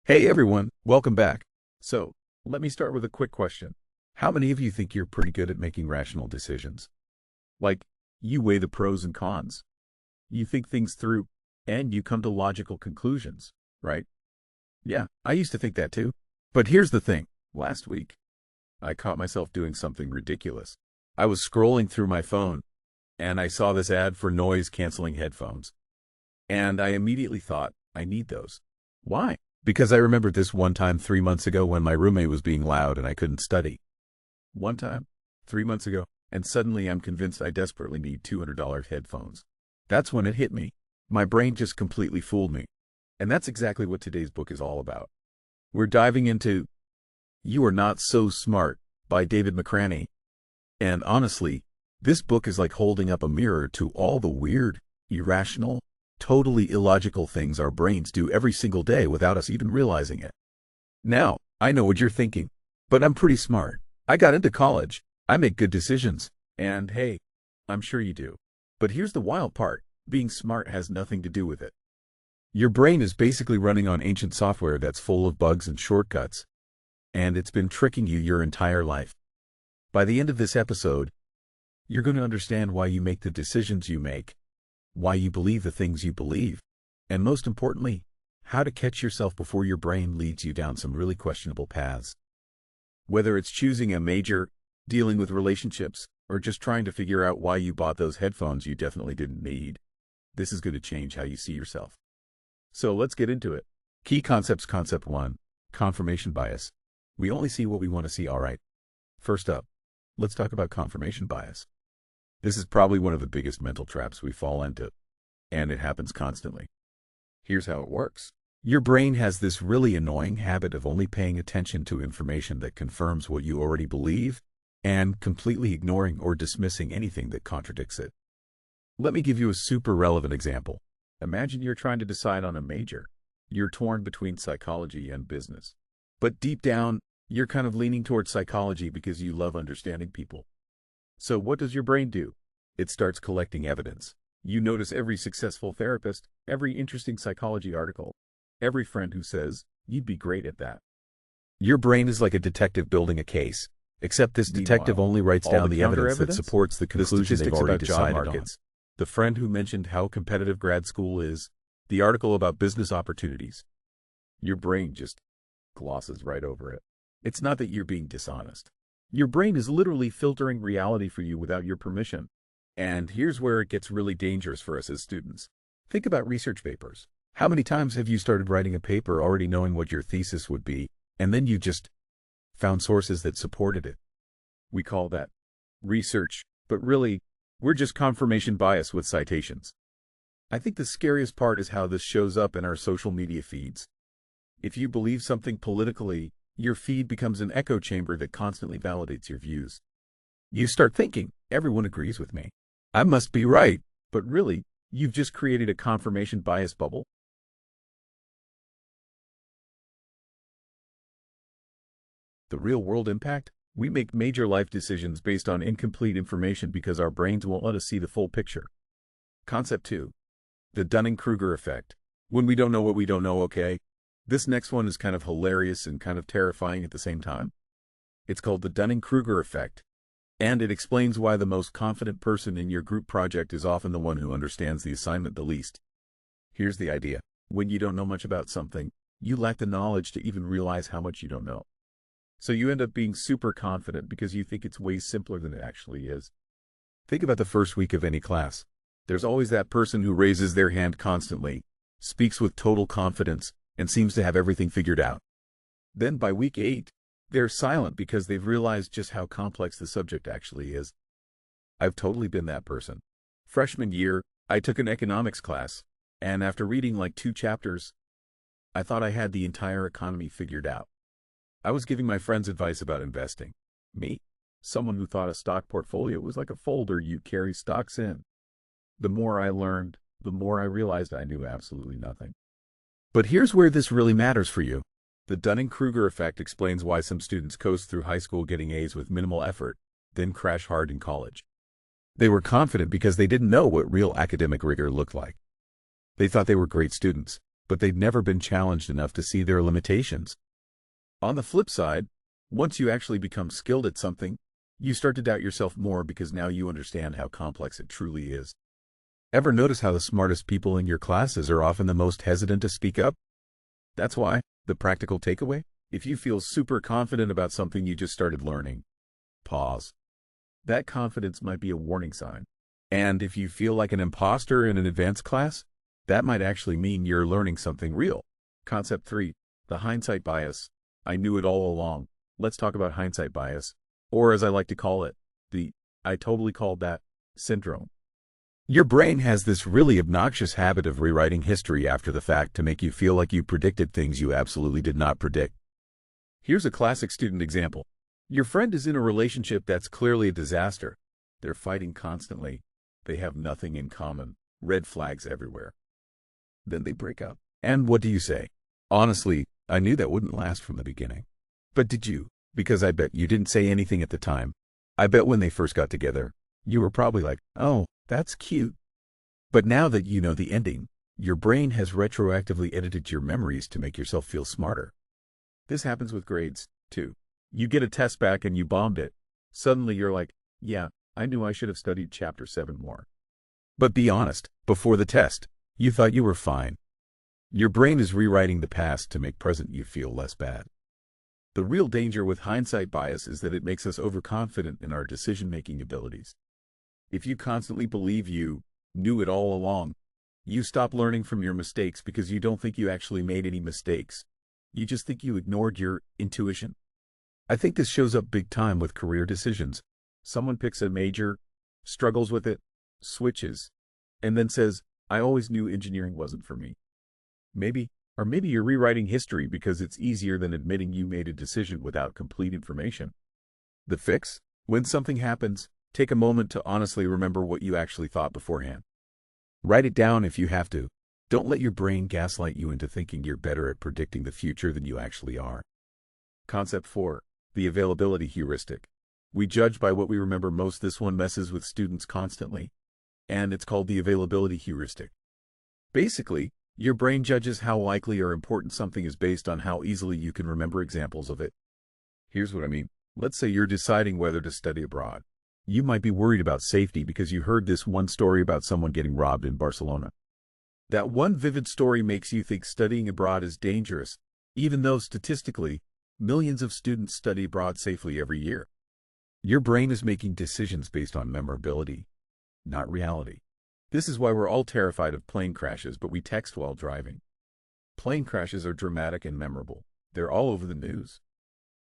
Hey everyone, welcome back. So, let me start with a quick question. How many of you think you're pretty good at making rational decisions? Like, you weigh the pros and cons. You think things through, and you come to logical conclusions, right? Yeah, I used to think that too. But here's the thing. Last week, I caught myself doing something ridiculous. I was scrolling through my phone, and I saw this ad for noise-canceling headphones. And I immediately thought, I need those. Why? Because I remembered this one time 3 months ago when my roommate was being loud and I couldn't study. One time, 3 months ago, and suddenly I'm convinced I desperately need $200 headphones. That's when it hit me. My brain just completely fooled me. And that's exactly what today's book is all about. We're diving into You Are Not So Smart by David McRaney. And honestly, this book is like holding up a mirror to all the weird, irrational, totally illogical things our brains do every single day without us even realizing it. Now, I know what you're thinking, but I'm pretty smart. I got into college. I make good decisions. And hey, I'm sure you do. But here's the wild part. Being smart has nothing to do with it. Your brain is basically running on ancient software that's full of bugs and shortcuts. And it's been tricking you your entire life. By the end of this episode, you're going to understand why you make the decisions you make, why you believe the things you believe, and most importantly, how to catch yourself before your brain leads you down some really questionable paths. Whether it's choosing a major, dealing with relationships, or just trying to figure out why you bought those headphones you definitely didn't need, this is going to change how you see yourself. So let's get into it. Key concepts. Concept 1. Confirmation bias. We only see what we want to see, all right? First up, let's talk about confirmation bias. This is probably one of the biggest mental traps we fall into, and it happens constantly. Here's how it works. Your brain has this really annoying habit of only paying attention to information that confirms what you already believe, and completely ignoring or dismissing anything that contradicts it. Let me give you a super relevant example. Imagine you're trying to decide on a major. You're torn between psychology and business. But deep down, you're kind of leaning towards psychology because you love understanding people. So what does your brain do? It starts collecting evidence. You notice every successful therapist, every interesting psychology article, every friend who says, you'd be great at that. Your brain is like a detective building a case, except this detective only writes down the evidence that supports the conclusion they've already decided on. The friend who mentioned how competitive grad school is, the article about business opportunities. Your brain just glosses right over it. It's not that you're being dishonest. Your brain is literally filtering reality for you without your permission. And here's where it gets really dangerous for us as students. Think about research papers. How many times have you started writing a paper already knowing what your thesis would be, and then you just found sources that supported it? We call that research, but really, we're just confirmation bias with citations. I think the scariest part is how this shows up in our social media feeds. If you believe something politically, your feed becomes an echo chamber that constantly validates your views. You start thinking, everyone agrees with me. I must be right. But really, you've just created a confirmation bias bubble. The real-world impact? We make major life decisions based on incomplete information because our brains won't let us see the full picture. Concept 2. The Dunning-Kruger effect. When we don't know what we don't know, okay? This next one is kind of hilarious and kind of terrifying at the same time. It's called the Dunning-Kruger effect, and it explains why the most confident person in your group project is often the one who understands the assignment the least. Here's the idea. When you don't know much about something, you lack the knowledge to even realize how much you don't know. So you end up being super confident because you think it's way simpler than it actually is. Think about the first week of any class. There's always that person who raises their hand constantly, speaks with total confidence, and seems to have everything figured out. Then by week 8, they're silent because they've realized just how complex the subject actually is. I've totally been that person. Freshman year, I took an economics class, and after reading like 2 chapters, I thought I had the entire economy figured out. I was giving my friends advice about investing. Me, someone who thought a stock portfolio was like a folder you carry stocks in. The more I learned, the more I realized I knew absolutely nothing. But here's where this really matters for you. The Dunning-Kruger effect explains why some students coast through high school getting A's with minimal effort, then crash hard in college. They were confident because they didn't know what real academic rigor looked like. They thought they were great students, but they've never been challenged enough to see their limitations. On the flip side, once you actually become skilled at something, you start to doubt yourself more because now you understand how complex it truly is. Ever notice how the smartest people in your classes are often the most hesitant to speak up? That's why, the practical takeaway, if you feel super confident about something you just started learning, pause. That confidence might be a warning sign. And if you feel like an imposter in an advanced class, that might actually mean you're learning something real. Concept 3, the hindsight bias. I knew it all along. Let's talk about hindsight bias, or as I like to call it, the "I totally called that" syndrome. Your brain has this really obnoxious habit of rewriting history after the fact to make you feel like you predicted things you absolutely did not predict. Here's a classic student example. Your friend is in a relationship that's clearly a disaster. They're fighting constantly. They have nothing in common. Red flags everywhere. Then they break up. And what do you say? Honestly, I knew that wouldn't last from the beginning. But did you? Because I bet you didn't say anything at the time. I bet when they first got together, you were probably like, "Oh, that's cute." But now that you know the ending, your brain has retroactively edited your memories to make yourself feel smarter. This happens with grades, too. You get a test back and you bombed it. Suddenly you're like, "Yeah, I knew I should have studied chapter 7 more." But be honest, before the test, you thought you were fine. Your brain is rewriting the past to make present you feel less bad. The real danger with hindsight bias is that it makes us overconfident in our decision-making abilities. If you constantly believe you knew it all along, you stop learning from your mistakes because you don't think you actually made any mistakes. You just think you ignored your intuition. I think this shows up big time with career decisions. Someone picks a major, struggles with it, switches, and then says, "I always knew engineering wasn't for me." Maybe you're rewriting history because it's easier than admitting you made a decision without complete information. The fix? When something happens, take a moment to honestly remember what you actually thought beforehand. Write it down if you have to. Don't let your brain gaslight you into thinking you're better at predicting the future than you actually are. Concept 4, the availability heuristic. We judge by what we remember most. This one messes with students constantly, and it's called the availability heuristic. Basically, your brain judges how likely or important something is based on how easily you can remember examples of it. Here's what I mean. Let's say you're deciding whether to study abroad. You might be worried about safety because you heard this one story about someone getting robbed in Barcelona. That one vivid story makes you think studying abroad is dangerous, even though statistically, millions of students study abroad safely every year. Your brain is making decisions based on memorability, not reality. This is why we're all terrified of plane crashes, but we text while driving. Plane crashes are dramatic and memorable. They're all over the news.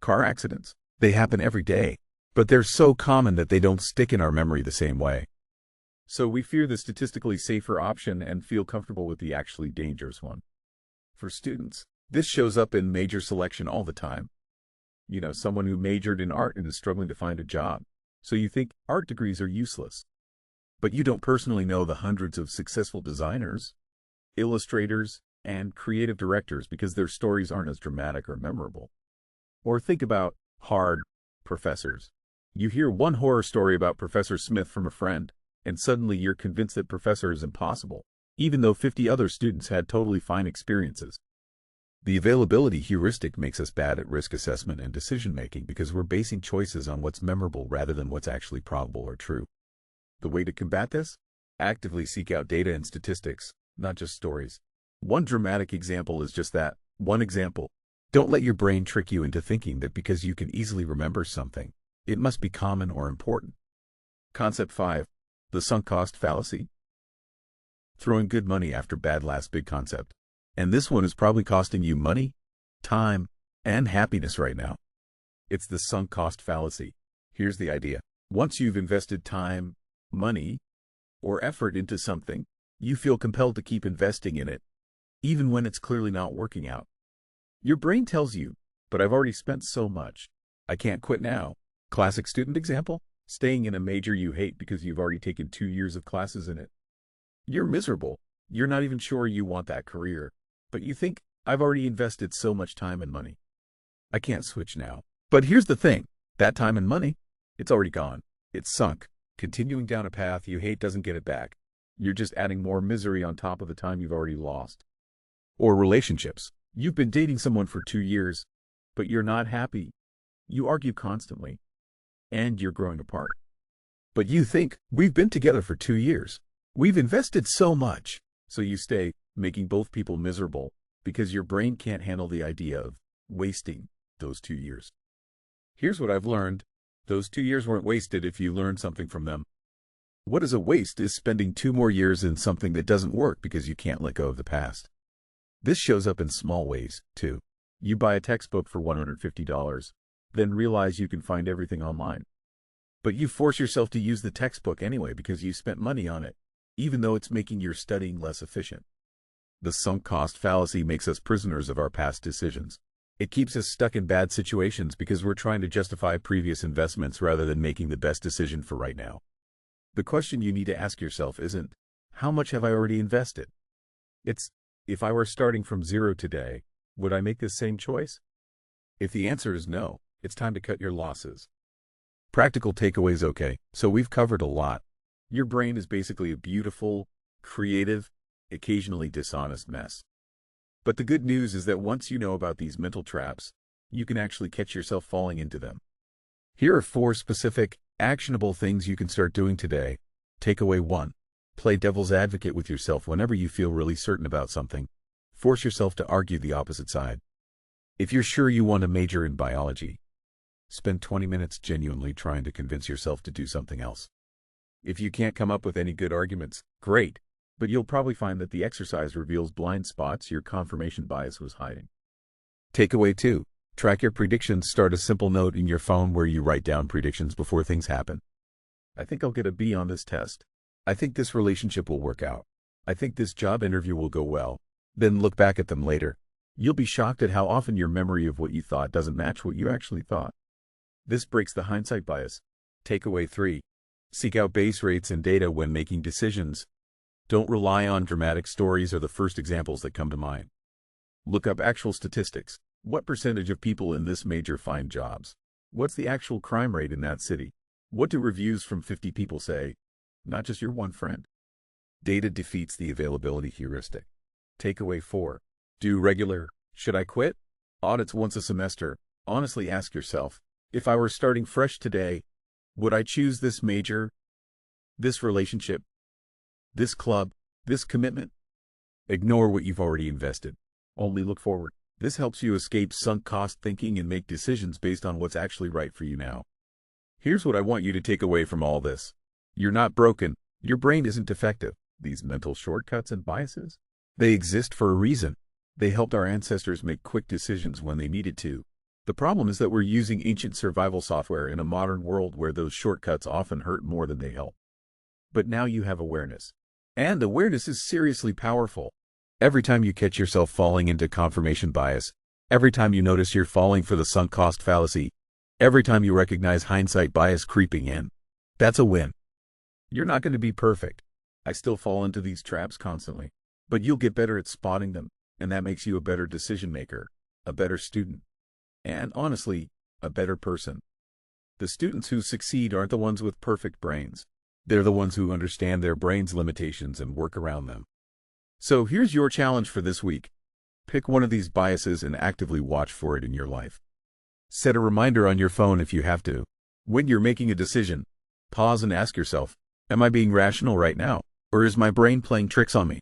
Car accidents, they happen every day, but they're so common that they don't stick in our memory the same way. So we fear the statistically safer option and feel comfortable with the actually dangerous one. For students, this shows up in major selection all the time. You know, someone who majored in art and is struggling to find a job. So you think art degrees are useless. But you don't personally know the hundreds of successful designers, illustrators, and creative directors because their stories aren't as dramatic or memorable. Or think about hard professors. You hear one horror story about Professor Smith from a friend, and suddenly you're convinced that professor is impossible, even though 50 other students had totally fine experiences. The availability heuristic makes us bad at risk assessment and decision-making because we're basing choices on what's memorable rather than what's actually probable or true. The way to combat this? Actively seek out data and statistics, not just stories. One dramatic example is just that, one example. Don't let your brain trick you into thinking that because you can easily remember something, it must be common or important. Concept 5, the sunk cost fallacy. Throwing good money after bad last big concept. And this one is probably costing you money, time, and happiness right now. It's the sunk cost fallacy. Here's the idea. Once you've invested time, money, or effort into something, you feel compelled to keep investing in it, even when it's clearly not working out. Your brain tells you, "But I've already spent so much. I can't quit now." Classic student example, staying in a major you hate because you've already taken 2 years of classes in it. You're miserable. You're not even sure you want that career, but you think, "I've already invested so much time and money. I can't switch now." But here's the thing, that time and money, it's already gone. It's sunk. Continuing down a path you hate doesn't get it back. You're just adding more misery on top of the time you've already lost. Or relationships. You've been dating someone for 2 years, but you're not happy. You argue constantly, and you're growing apart. But you think, we've been together for 2 years. We've invested so much. So you stay, making both people miserable, because your brain can't handle the idea of wasting those 2 years. Here's what I've learned. Those 2 years weren't wasted if you learned something from them. What is a waste is spending 2 more years in something that doesn't work because you can't let go of the past. This shows up in small ways, too. You buy a textbook for $150, then realize you can find everything online. But you force yourself to use the textbook anyway because you spent money on it, even though it's making your studying less efficient. The sunk cost fallacy makes us prisoners of our past decisions. It keeps us stuck in bad situations because we're trying to justify previous investments rather than making the best decision for right now. The question you need to ask yourself isn't, how much have I already invested? It's, if I were starting from zero today, would I make the same choice? If the answer is no, it's time to cut your losses. Practical takeaways. Okay, so we've covered a lot. Your brain is basically a beautiful, creative, occasionally dishonest mess. But the good news is that once you know about these mental traps, you can actually catch yourself falling into them. Here are 4 specific, actionable things you can start doing today. Takeaway 1. Play devil's advocate with yourself whenever you feel really certain about something. Force yourself to argue the opposite side. If you're sure you want to major in biology, spend 20 minutes genuinely trying to convince yourself to do something else. If you can't come up with any good arguments, great, but you'll probably find that the exercise reveals blind spots your confirmation bias was hiding. Takeaway 2. Track your predictions. Start a simple note in your phone where you write down predictions before things happen. I think I'll get a B on this test. I think this relationship will work out. I think this job interview will go well. Then look back at them later. You'll be shocked at how often your memory of what you thought doesn't match what you actually thought. This breaks the hindsight bias. Takeaway 3. Seek out base rates and data when making decisions. Don't rely on dramatic stories or the first examples that come to mind. Look up actual statistics. What percentage of people in this major find jobs? What's the actual crime rate in that city? What do reviews from 50 people say? Not just your one friend. Data defeats the availability heuristic. Takeaway 4. Do regular, should I quit? Audits once a semester. Honestly ask yourself, if I were starting fresh today, would I choose this major, this relationship, this club, this commitment? Ignore what you've already invested. Only look forward. This helps you escape sunk cost thinking and make decisions based on what's actually right for you now. Here's what I want you to take away from all this. You're not broken. Your brain isn't defective. These mental shortcuts and biases, they exist for a reason. They helped our ancestors make quick decisions when they needed to. The problem is that we're using ancient survival software in a modern world where those shortcuts often hurt more than they help. But now you have awareness. And awareness is seriously powerful. Every time you catch yourself falling into confirmation bias, every time you notice you're falling for the sunk cost fallacy, every time you recognize hindsight bias creeping in, that's a win. You're not going to be perfect. I still fall into these traps constantly. But you'll get better at spotting them, and that makes you a better decision maker, a better student, and honestly, a better person. The students who succeed aren't the ones with perfect brains. They're the ones who understand their brain's limitations and work around them. So here's your challenge for this week. Pick one of these biases and actively watch for it in your life. Set a reminder on your phone if you have to. When you're making a decision, pause and ask yourself, am I being rational right now, or is my brain playing tricks on me?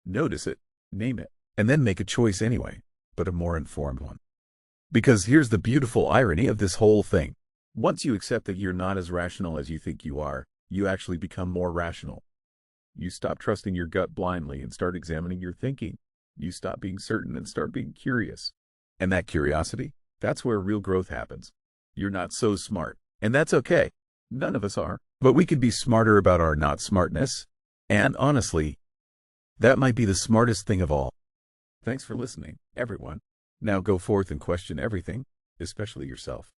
Notice it, name it, and then make a choice anyway, but a more informed one. Because here's the beautiful irony of this whole thing. Once you accept that you're not as rational as you think you are, you actually become more rational. You stop trusting your gut blindly and start examining your thinking. You stop being certain and start being curious. And that curiosity, that's where real growth happens. You're not so smart, and that's okay. None of us are. But we could be smarter about our not smartness. And honestly, that might be the smartest thing of all. Thanks for listening, everyone. Now go forth and question everything, especially yourself.